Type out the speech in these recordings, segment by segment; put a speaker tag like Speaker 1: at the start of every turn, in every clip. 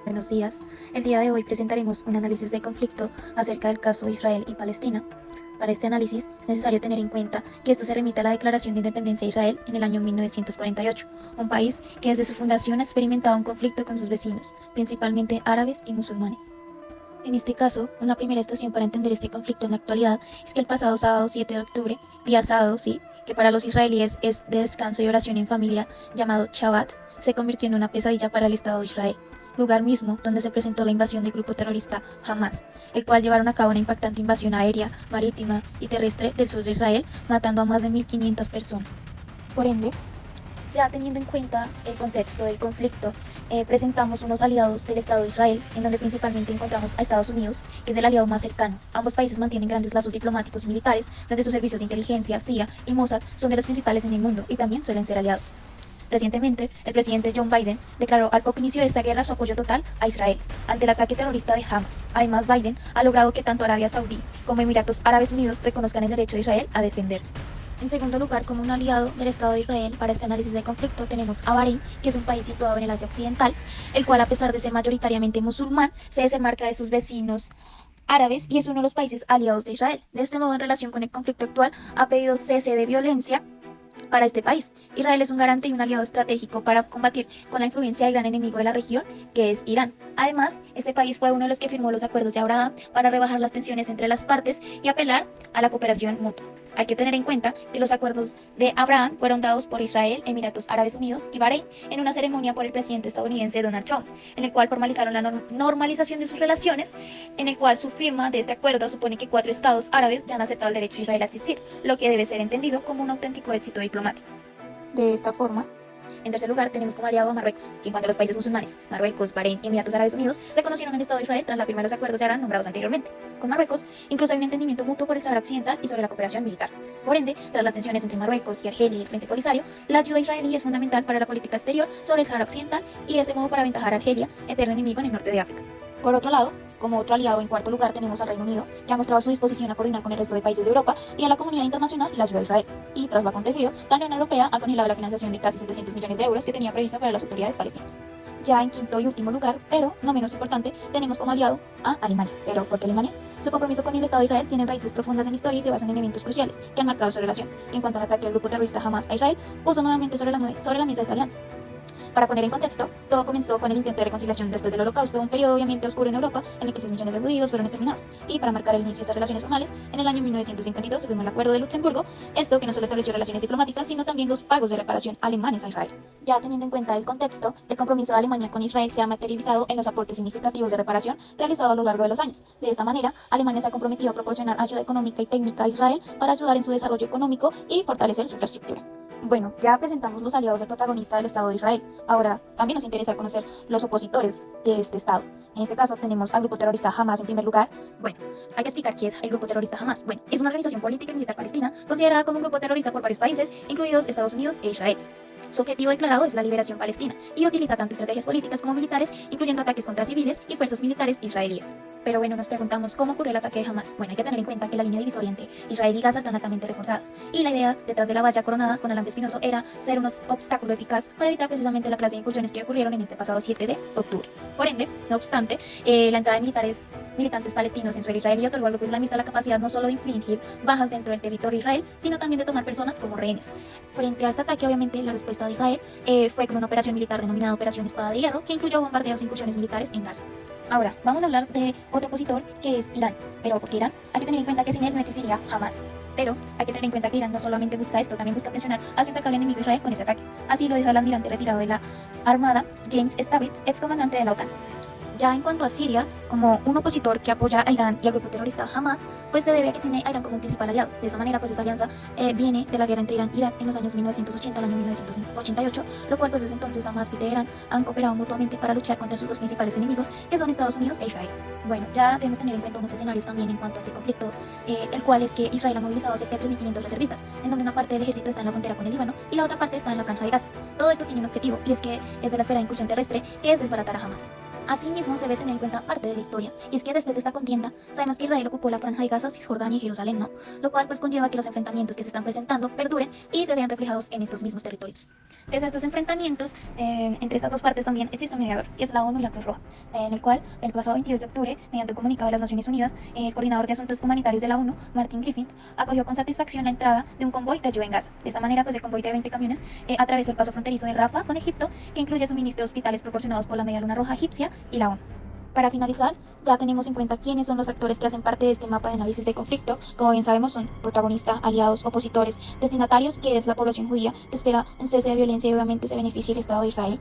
Speaker 1: Buenos días. El día de hoy presentaremos un análisis del conflicto acerca del caso Israel y Palestina. Para este análisis es necesario tener en cuenta que esto se remite a la Declaración de Independencia de Israel en el año 1948, un país que desde su fundación ha experimentado un conflicto con sus vecinos, principalmente árabes y musulmanes. En este caso, una primera estación para entender este conflicto en la actualidad es que el pasado sábado 7 de octubre, día sábado, sí, que para los israelíes es de descanso y oración en familia, llamado Shabbat, se convirtió en una pesadilla para el Estado de Israel, lugar mismo donde se presentó la invasión del grupo terrorista Hamas, el cual llevaron a cabo una impactante invasión aérea, marítima y terrestre del sur de Israel, matando a más de 1.500 personas. Por ende, ya teniendo en cuenta el contexto del conflicto, presentamos unos aliados del Estado de Israel, en donde principalmente encontramos a Estados Unidos, que es el aliado más cercano. Ambos países mantienen grandes lazos diplomáticos y militares, donde sus servicios de inteligencia, CIA y Mossad son de los principales en el mundo y también suelen ser aliados. Recientemente, el presidente Joe Biden declaró al poco inicio de esta guerra su apoyo total a Israel ante el ataque terrorista de Hamas. Además, Biden ha logrado que tanto Arabia Saudí como Emiratos Árabes Unidos reconozcan el derecho de Israel a defenderse. En segundo lugar, como un aliado del Estado de Israel para este análisis de conflicto, tenemos a Bahrein, que es un país situado en el Asia Occidental, el cual, a pesar de ser mayoritariamente musulmán, se desenmarca de sus vecinos árabes y es uno de los países aliados de Israel. De este modo, en relación con el conflicto actual, ha pedido cese de violencia para este país. Israel es un garante y un aliado estratégico para combatir con la influencia del gran enemigo de la región, que es Irán. Además, este país fue uno de los que firmó los acuerdos de Abraham para rebajar las tensiones entre las partes y apelar a la cooperación mutua. Hay que tener en cuenta que los acuerdos de Abraham fueron dados por Israel, Emiratos Árabes Unidos y Bahrein en una ceremonia por el presidente estadounidense Donald Trump, en el cual formalizaron la normalización de sus relaciones, en el cual su firma de este acuerdo supone que 4 estados árabes ya han aceptado el derecho de Israel a existir, lo que debe ser entendido como un auténtico éxito diplomático. De esta forma, en tercer lugar, tenemos como aliado a Marruecos, que en cuanto a los países musulmanes, Marruecos, Bahrein y Emiratos Árabes Unidos, reconocieron el Estado de Israel tras la firma de los acuerdos de Abraham nombrados anteriormente. Con Marruecos, incluso hay un entendimiento mutuo por el Sahara Occidental y sobre la cooperación militar. Por ende, tras las tensiones entre Marruecos y Argelia y el Frente Polisario, la ayuda israelí es fundamental para la política exterior sobre el Sahara Occidental y de este modo para aventajar a Argelia, eterno enemigo en el norte de África. Por otro lado, como otro aliado, en cuarto lugar tenemos al Reino Unido, que ha mostrado su disposición a coordinar con el resto de países de Europa y a la comunidad internacional la ayuda a Israel. Y tras lo acontecido, la Unión Europea ha congelado la financiación de casi 700 millones de euros que tenía prevista para las autoridades palestinas. Ya en quinto y último lugar, pero no menos importante, tenemos como aliado a Alemania. ¿Pero por qué Alemania? Su compromiso con el Estado de Israel tiene raíces profundas en la historia y se basan en eventos cruciales que han marcado su relación. Y en cuanto al ataque del grupo terrorista Hamas a Israel, puso nuevamente sobre la mesa esta alianza. Para poner en contexto, todo comenzó con el intento de reconciliación después del Holocausto, un periodo obviamente oscuro en Europa en el que 6 millones de judíos fueron exterminados. Y para marcar el inicio de estas relaciones formales, en el año 1952 se firmó el Acuerdo de Luxemburgo, esto que no solo estableció relaciones diplomáticas, sino también los pagos de reparación alemanes a Israel. Ya teniendo en cuenta el contexto, el compromiso de Alemania con Israel se ha materializado en los aportes significativos de reparación realizados a lo largo de los años. De esta manera, Alemania se ha comprometido a proporcionar ayuda económica y técnica a Israel para ayudar en su desarrollo económico y fortalecer su infraestructura. Bueno, ya presentamos los aliados del protagonista del Estado de Israel. Ahora, también nos interesa conocer los opositores de este Estado. En este caso tenemos al grupo terrorista Hamas en primer lugar. Bueno, hay que explicar qué es el grupo terrorista Hamas. Bueno, es una organización política y militar palestina considerada como un grupo terrorista por varios países, incluidos Estados Unidos e Israel. Su objetivo declarado es la liberación palestina y utiliza tanto estrategias políticas como militares, incluyendo ataques contra civiles y fuerzas militares israelíes. Pero bueno, nos preguntamos cómo ocurrió el ataque de Hamas. Bueno, hay que tener en cuenta que la línea divisoria entre Israel y Gaza están altamente reforzadas, y la idea detrás de la valla coronada con alambre espinoso era ser un obstáculo eficaz para evitar precisamente la clase de incursiones que ocurrieron en este pasado 7 de octubre. Por ende, no obstante, la entrada de militantes palestinos en suelo israelí otorgó al grupo islamista la capacidad no solo de infligir bajas dentro del territorio de Israel, sino también de tomar personas como rehenes. Frente a este ataque, obviamente, la respuesta de Israel fue con una operación militar denominada Operación Espada de Hierro, que incluyó bombardeos e incursiones militares en Gaza. Ahora, vamos a hablar de otro opositor, que es Irán. Pero ¿por qué Irán? Hay que tener en cuenta que sin él no existiría jamás. Pero hay que tener en cuenta que Irán no solamente busca esto, también busca presionar a su implacable enemigo Israel con este ataque. Así lo dijo el almirante retirado de la Armada, James Stavritz, excomandante de la OTAN. Ya en cuanto a Siria, como un opositor que apoya a Irán y al grupo terrorista Hamas, pues se debe a que tiene a Irán como un principal aliado. De esta manera, pues esta alianza viene de la guerra entre Irán y Irak en los años 1980 al año 1988, lo cual pues desde entonces Hamas y Teherán han cooperado mutuamente para luchar contra sus dos principales enemigos, que son Estados Unidos e Israel. Bueno, ya debemos tener en cuenta unos escenarios también en cuanto a este conflicto, el cual es que Israel ha movilizado cerca de 3.500 reservistas, en donde una parte del ejército está en la frontera con el Líbano y la otra parte está en la franja de Gaza. Todo esto tiene un objetivo, y es que es de la esperada incursión terrestre, que es desbaratar a Hamas. Asimismo, se debe tener en cuenta parte de la historia, y es que después de esta contienda, sabemos que Israel ocupó la Franja de Gaza, Cisjordania y Jerusalén, ¿no? Lo cual pues conlleva que los enfrentamientos que se están presentando perduren y se vean reflejados en estos mismos territorios. Pese a estos enfrentamientos, entre estas dos partes también existe un mediador, que es la ONU y la Cruz Roja, en el cual el pasado 22 de octubre, mediante un comunicado de las Naciones Unidas, el coordinador de asuntos humanitarios de la ONU, Martin Griffiths, acogió con satisfacción la entrada de un convoy de ayuda en Gaza. De esta manera, pues el convoy de 20 camiones atravesó el paso fronterizo de Rafah con Egipto, que incluye suministros hospitales proporcionados por la Media Luna Roja egipcia y la ONU. Para finalizar, ya tenemos en cuenta quiénes son los actores que hacen parte de este mapa de análisis de conflicto. Como bien sabemos, son protagonistas, aliados, opositores, destinatarios, que es la población judía, que espera un cese de violencia y obviamente se beneficia el Estado de Israel.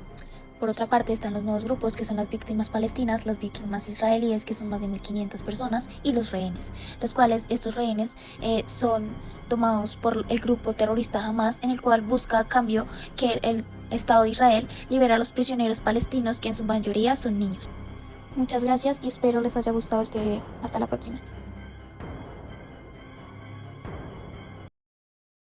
Speaker 1: Por otra parte están los nuevos grupos, que son las víctimas palestinas, las víctimas israelíes, que son más de 1.500 personas, y los rehenes, los cuales estos rehenes son tomados por el grupo terrorista Hamas, en el cual busca a cambio que el Estado de Israel libere a los prisioneros palestinos, que en su mayoría son niños. Muchas gracias y espero les haya gustado este video. Hasta la próxima.